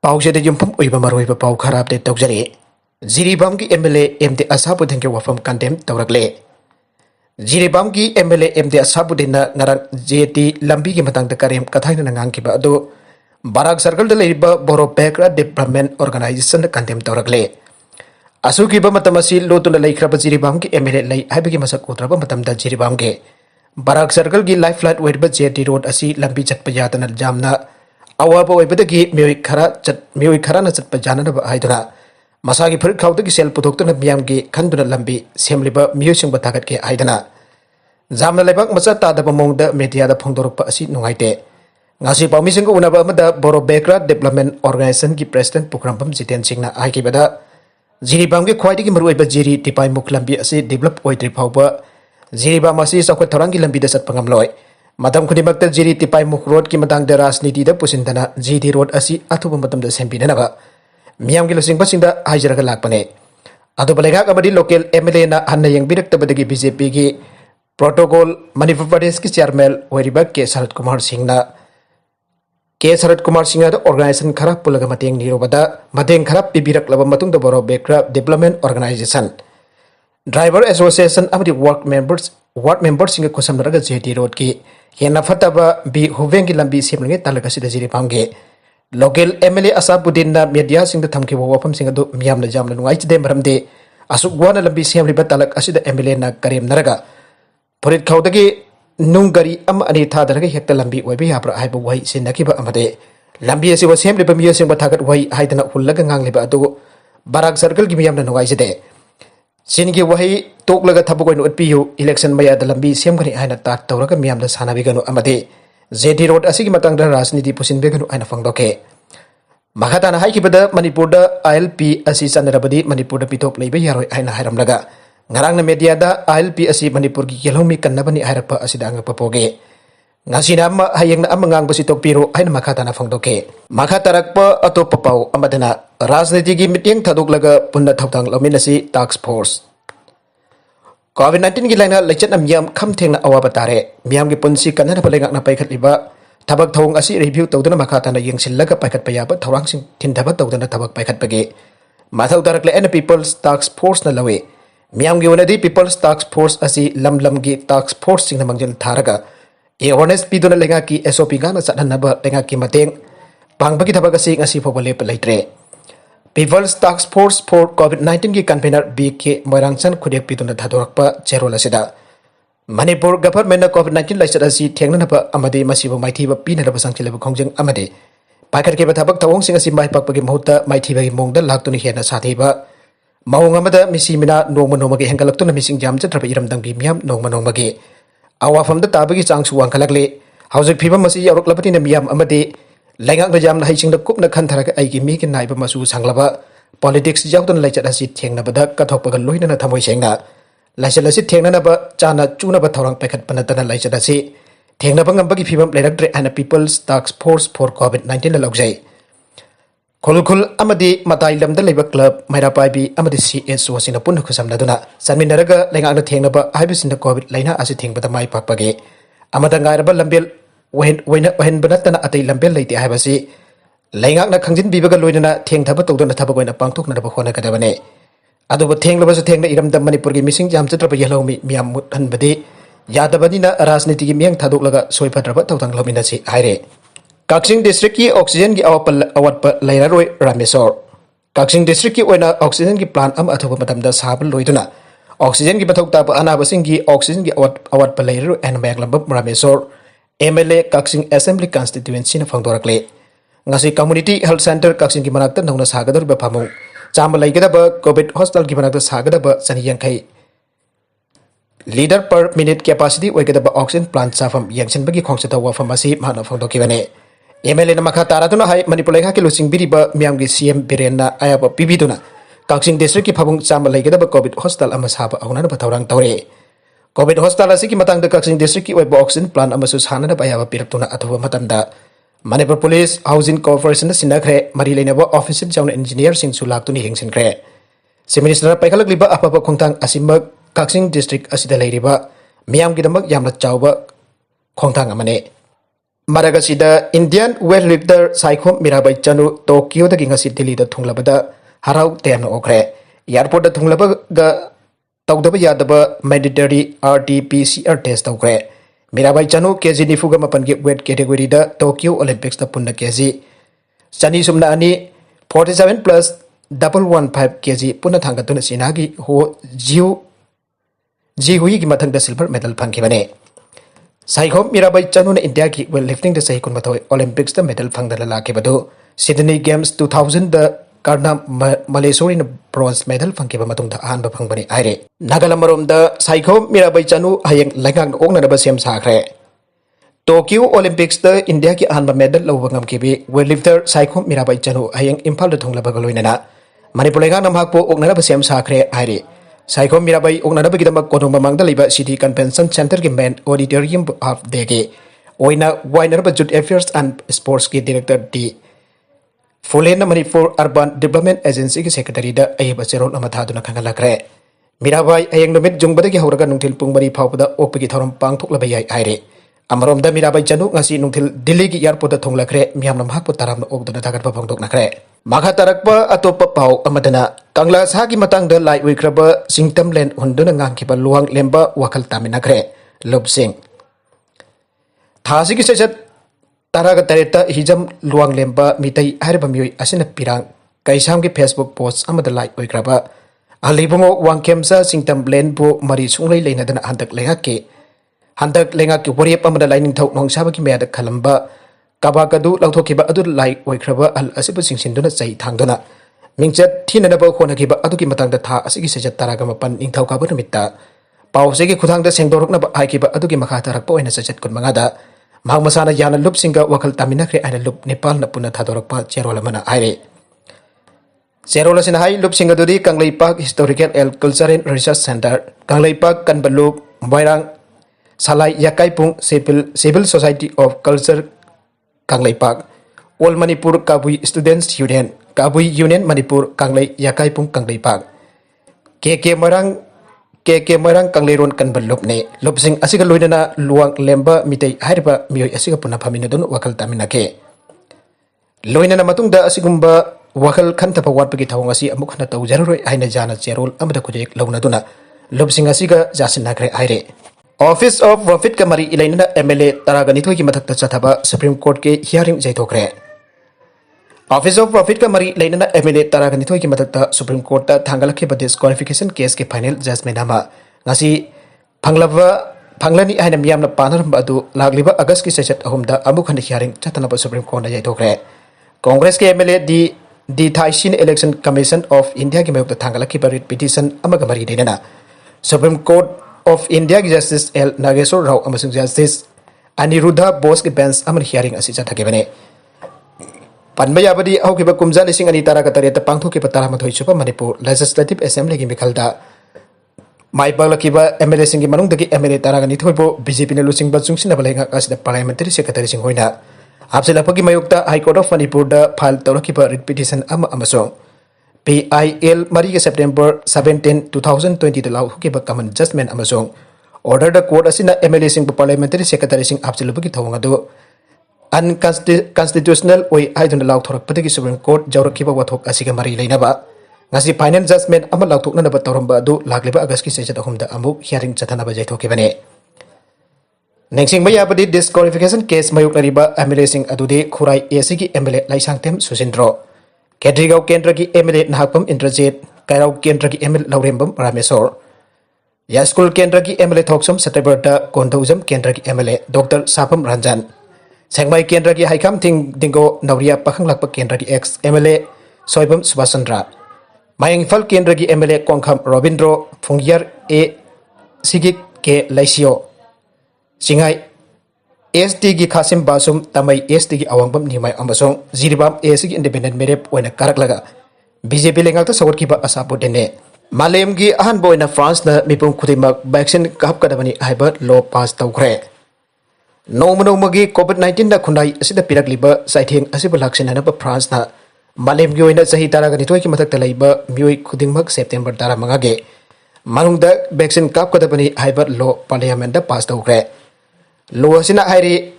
पाउजेद युमफम उइबा मरोइबा पाउ खरा अपडेट तौजरे जिरीबाम की एमएलए एमडी असाबुद्दीन के वफम कंडेम तौरकले जिरीबाम की एमएलए एमडी असाबुद्दीन नरक जेटी लंबी की मतंग करेम कथाइन नंगांकिबा अदो बाराक सर्कल द लेरिबा बोरो पेक्रा डेवलपमेंट ऑर्गेनाइजेशन कंडेम तौरकले असुकीबा मतमसी लोतुन लेखरबा जिरीबाम की एमएलए लै हाइबगी मसक उत्रबा मतमदा जिरीबाम के बाराक सर्कल की लाइफ फ्लाइट वेटबा जेटी रोड असी लंबी चटपा यातना जामना अवाबा ओइबदगी मियोइ खरा न चटपा जाननबा हाइदुना मसागी फुरित खाउदगी सेल पुथोक्तुना मियामगी खंदुना लंबी सेमलिबा मियोइसिंबा थागतके हाइदना जामना लेबाक मचा तादबा मोंगदा मीडियादा फोंदोरकपा असी नुंगाइते ngasi pamisinga unaba amada boro bekra development organization ki president pukrampham jiten singna haikibada jiribam ge khwaidigi maruiba jiri tipai muklambi asi develop oidri phawba jiribam asi sakwa thorangi lambi da sat pangamloi madam khunimakta jiri tipai muk road ki matang da rajniti da pusindana jidi road asi athuba matam da sembinana miyam gi losing basingda haijaraga lakpane adu balega kabadi local mla na hanna yengbiraktabadagi bjp gi protocol manipur pradesh ki chairman oiriba ke sarat kumar singh na Sarat Kumar Singh organization khara pulaga mateng nirobada mateng khara pibirak laba matung da boro bekra development organization driver association amadi work members singa kusam naraga JT road ki hena fataba bi hoveng ki lambi semlenge talaga sida jiri pamge local MLA Asabuddin na media sing da thamki wapam singa do miyam na jamna nuai chide maramde asuk gwana lambi semli ba talak asida MLA na karem naraga purit khaudagi Nungari ani thadaraga hekta lambi oibe yapra haiba wai sinakiba amade lambi asi wa semliba miyosing ba thagat wai haidana hullaga ngangliba adu barak circle gi miyamna nugai jide singi wai toklaga thabugoi no utpiyu election maya da lambi semgani haina tat tawraga miyamda sanabiganu amade JD road asigi matangda rajniti pusinbeganu aina fangdoke makhatana haikibada manipur da ILP asi sanarabadi manipur da pitop leiba yaroi aina hairamlaga ngarang na media da ILP asi manipur gi yelomi kannabani hairapa asida anga papoge ngasina amma hayeng na amangang basi tokpiro aina makata na fangdoke makatarakpa atop pau amadana rajniti gi meeting thaduk punna thawtang lominasi task force COVID-19 gi laina lechat am yam kham thengna awabatare miyam gi punsi kanna palengak na paikhat liba thabak thong asi review tawdana makata na yengsillaga paikhat payaba thawrang sing thindaba tawdana thabak paikhat page mathau darakle and people's task force na lawe Miyam gi unadi people's task force asi lam gi task force sing namangjal tharaga awareness piduna lenga ki SOP ga na sadhanaba lenga ki mateng pangbagi thabaga sing asi phobale palaitre people's task force for COVID-19 gi convener BK Moirangchan khudek piduna thadorakpa cherola sida Manipur government na COVID-19 laisat asi thengna ba amade masibo maithiba pinaraba sangchilaba khongjeng amade paikhat ke bathabak thawong sing asi mai pakpagi mahutta maithiba gi mongda laktuni hena sathiba Maung amada misi mina nongma nongmagi hengkalaktu na mising jam chatrapa iramdang bi miyam nongma nongmagi awafam da tabagi changsu wangkalakle haujik phiba masi yaroklapati na miyam amade laingak na jam na haising da kupna khantharaga aigi mi ki naiba masu sanglaba politics jawton laichat asi thengna bada kathokpaga loina na thamoi sengna laichat asi thengna na ba chana chuna ba thorang paikhat panatana laichat asi thengna ba ngambagi phibam leiraktre ana people's task force for COVID-19 la logjai Khulkhul amadi matai lamda leba club mairapai bi amadi CSO sina punna khusamna duna sanminaraga lengak na thengnaba haibisinda covid laina asi thengbada mai pakpage amada ngairaba lambel wen banatana atai lambel leite haibasi lengak na khangjin bibaga loinana thengthaba tawdana thabagoina pangthokna ba khona kadabane aduba thenglaba su thengna iramda manipur gi missing jam chatrapa yalomi miyam hanbadi yadabani na rajniti gi miyang thadoklaga soipadraba tawdang lomina si haire Kaksing district ki oxygen ki awat pa lairaroi ramesor Kaksing district ki oina oxygen ki plant am athoba matamda sabal loiduna oxygen ki bathok ta pa anabasing ki oxygen ki awat pa lairaroi and maglambab ramesor MLA Kaksing Assembly constituency na phangdorakle ngasi community health center Kaksing ki manakta nongna sagador ba phamung chamba laigada ba covid hostel ki manakta sagada ba saniyangkai leader per minute capacity oigada ba oxygen plant safam yangchen bagi khongsa tawa pharmacy mana phangdokibane MLA na makhatara tuna hai manipur lekha ki losing biriba miyam gi CM Biren na ayaba pibiduna Kaksing district ki phabung chama laigada ba covid hostel ama saba auna ba thawrang tawre covid hostel asi ki matang da Kaksing district ki oiba oxygen plant ama su sana da ayaba piraktuna athuba matamda Manipur police housing corporation na sinakre mari leinaba officer jauna engineer sing su laktuni hengsinkre Minister paikhalak liba apapa khongtang asimba Kaksing district asida leiriba miyam gi damak yamna chawba khongtang amane Maragasida Indian weightlifter Saikhom Mirabai Chanu Tokyo the Ginga City the Tunglabada Harau Ten Okre Airport the Tunglabaga Tawdaba Yadaba mandatory RT-PCR test Okre Mirabai Chanu Kezi Nifuga Mapan weight category the Tokyo Olympics the Punda Kezi Chani Sumna Ani 47 plus 115 kg Puna Tangatuna Sinagi Ho Jihui Matang the silver medal Pankibane Saikhom Mirabai Chanun India ki weightlifting the Saikun Matoi Olympics the medal Fang the Lakibado Sydney Games 2000 the Karna Malaysorin bronze medal Fankiba Matung the Anba Pangani Aire Nagalamarum the Saikhom Mirabai Chanu Hayang Langang Ognaba Sem Sakre Tokyo Olympics the India ki Anba medal Lovangam Kibi weightlifter Saikhom Mirabai Chanu Hayang Impal the Tungla Bagaloinana Manipulega Namhapo Ognaba Sem Sakre Aire Saikhom Mirabai Ognaba Gidama Kodoma Mangdaliba City Convention Center ki main auditorium of Dege Oina Winer Budget Affairs and Sports ki Director D Fulena Manipur Urban Development Agency ki Secretary da Ayba Zero Amataduna Kangalakre Mirabai Ayang Nomit Jungbadagi Horaga Nuntil Pungmari Pauda Opiki Thorum Pang Tuklabayai Aire Amarom da Mirabai Chanu Ngasi Nuntil Diligi Airport the Tunglakre Miam Hakutaram Ogda Tagatpa Pangtok Nakre Maka tarakpa atopa pau amadana Kangla sagi matang da lai wikraba singtam len hunduna ngangkiba luang lemba wakal taminakre lub sing Thasi ki sesat taraga tareta hijam luang lemba mitai harba mioi asina pirang kaisam ki Facebook post amada lai wikraba alibungo wangkemsa singtam len bu mari sunglai leinadana handak lenga ki wariap amada laining thau nong sabaki meada kalamba Kabakadu Lautokiba Adu like Wakraba Al Asibusing Sinduna say Tangdona. Mingchat Tinanaba Honakiba Aduki Matang the Ta Asiki Taragamapan in Taukabutamita. Pauseki Kutang the Sendoroknaba Aikiba Aduki Makatarapo and Sachet Kunmangada. Mahmasana Yana Lupsinga Wakal Taminakre and Lup Nepal Napuna Tadorapa Cherolamana Aire. Zerolas in High Lupsinga Dudi Kanglai Park Historical El Cultural Research Center, Kanglai Park Kanbalu, Bairang Salai Yakaipung Civil Society of Culture Kanglai Park, All Manipur Kabui Students Union, Kabui Union Manipur Kanglai Yakaipung Kanglai Park, KK Marang Kanglairon Kanbalupne, Lopsing Asiga Luidana Luang Lemba Mitei Hariba Mio Asiga Punapaminadun Wakal Taminake. Luinana Matunda Asigumba Wakal Kantapa Watpaki Tawangasi Amukana Tawzero Aina Jana Zerol Amada Kujek Launaduna, Lopsing Asiga Jasinakre Aire. Office of Profit Kamari Ilaina MLA Taraganito ki matak chataba Supreme Court ke hearing Yaokhre. Office of Profit Kamari Ilaina MLA Taraganito ki matak Supreme Court ta thangalaki ba disqualification case ke final judgment ama ngasi phanglani aina miyam na panar badu lagliba August ki session ahumda amukhan hearing chatana Supreme Court na Yaokhre. Congress ke MLA di Thaisin Election Commission of India ki mayok thangalaki ba petition amagamari deina Supreme Court of India Justice L. Nageswar Rao Amasung Justice Aniruddha Bose ki bench aman hearing asi chathakibane Panmayabadi Aukiba Kumza Lising Anitara Katareta Pangtu ki patara mathoi chupa Manipur Legislative Assembly ki mikhalda Mai Balakiba MLA Singi Manung dagi MLA Taragani Thoibo BJP ne lusing batsung sinabalenga as the Parliamentary Secretary Sing Hoina Abselapagi Mayukta High Court of Manipur da file tawrakiba writ petition amasung PIL Mari September 17, 2020 the law hukiba common judgment amasung order the court asina MLA sing parliamentary secretary sing absolutely thawangado unconstitutional oi aidun law thorak patigi Supreme Court jawrakiba wathok asiga mari leinaba ngasi final judgment ama law thokna ba tawramba adu lagliba August ki sejat ahumda amuk hearing chathana ba jaithokibane Nengsing mayabadi disqualification case mayuk lariba MLA sing adude khurai ASG MLA laisangtem Susindro Kedrigau Kendra ki MLA Nahakpam Indrajit, Kairau Kendra ki MLA Laurembam Ramesor, Yaskul Kendra ki MLA Thoksam Satraberta Kondauzam Kendra ki MLA Docter Sapam Ranjan, Sangmai Kendra ki Haikam Ting Dingo Nauria Pakang Lakpa Kendra ki ex MLA Soibam Subasandra, Mayang Fal Kendra ki MLA Kongkham Robindro Fungyar A Sigik ke Laisio, Singai SD ki Khasim Basum Tamai SD ki Awangbam Nimai Amasong Ziribam SD ki Independent Merep Oina Karaklaga BJP Lengakta Sawat Kiba Asapo Dene Malem ki Ahan Boina France na Mipung Kutimak Vaccine Kahap Kadabani Haibat Law Pass Yaokhre Nomagi COVID-19 na Kunai Asida Pirak Liba Saiting Asibalaksin Hanapa France na Malem ki Oina Sahi Taraganito ki Matak Talaiba Mui Kudingmak September Tara Mangage Manungda Vaccine Kahap Kadabani Haibat Law Parliament da Pass Yaokhre Lo sina hairi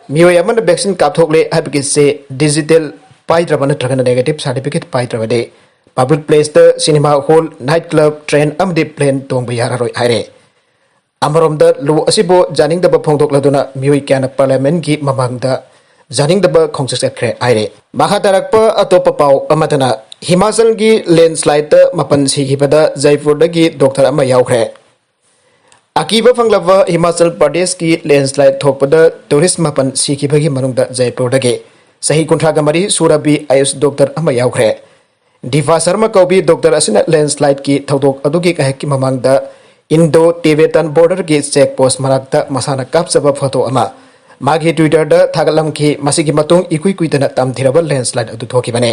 मियोय अमन vaccine कापथोकले हाइबगे से digital पाइद्रब नत्रगन negative certificate पाइद्रबदे public place द cinema hall night club train अमदे प्लेन तोंग यारारोय हाइरे अमरोम द लो असिबो जानिंग दब फोंदोकलदुना मियोय क्यान पार्लियामेंट की ममांग द जानिंग दब खोंगसक्रे हाइरे महादारक अतोप पाव अमदना हिमाचल की लैंडस्लाइड मपन सिगिबदा जयपुर की डॉक्टर अमा यावख्रे अकीब फंगलब हिमाचल प्रदेश की लैंडस्लाइड थोपद टूरिस्ट मपन सिगिबगी मनुंग जयपुर सही कुंथ्राग मरी सूरबी आयुष डॉक्टर अमा यावख्रे दिवा शर्मा कौबी डॉक्टर असिना लैंडस्लाइड की थौदोक अदुगी कहक की ममांग इंडो टिबेटन बॉर्डर की चेक पोस्ट मनाक्ता मसाना कापचब फोटो अमा मागी ट्विटर द थागलमखी मसिगी मतुंग इकुई कुइतना तमथिरब लैंडस्लाइड अदु थोकिबने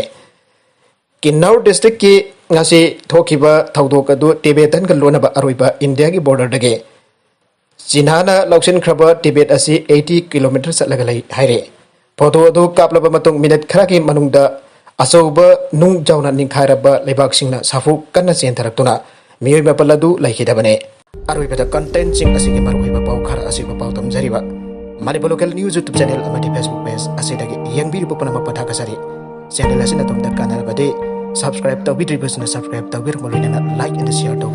किन्नौर डिस्ट्रिक्ट की ngasi thokiba thaudok adu tibetan ka lonaba aroiba india ki border dage chinana loksin khraba tibet asi 80 km satlaga lai haire photo adu kaplaba matung minute khara ki manungda asoba nung jauna ningkhairaba lebak singna safu kanna chen tharaktuna miyoi mapaladu laihidabane aroiba da content sing asi ki maroiba pau khara asi pau tamjariba manipur local news youtube channel amadi facebook page asi dagi yangbiri pupana mapatha kasari channel asina tumda kanal bade subscribe to subscribe to like and share to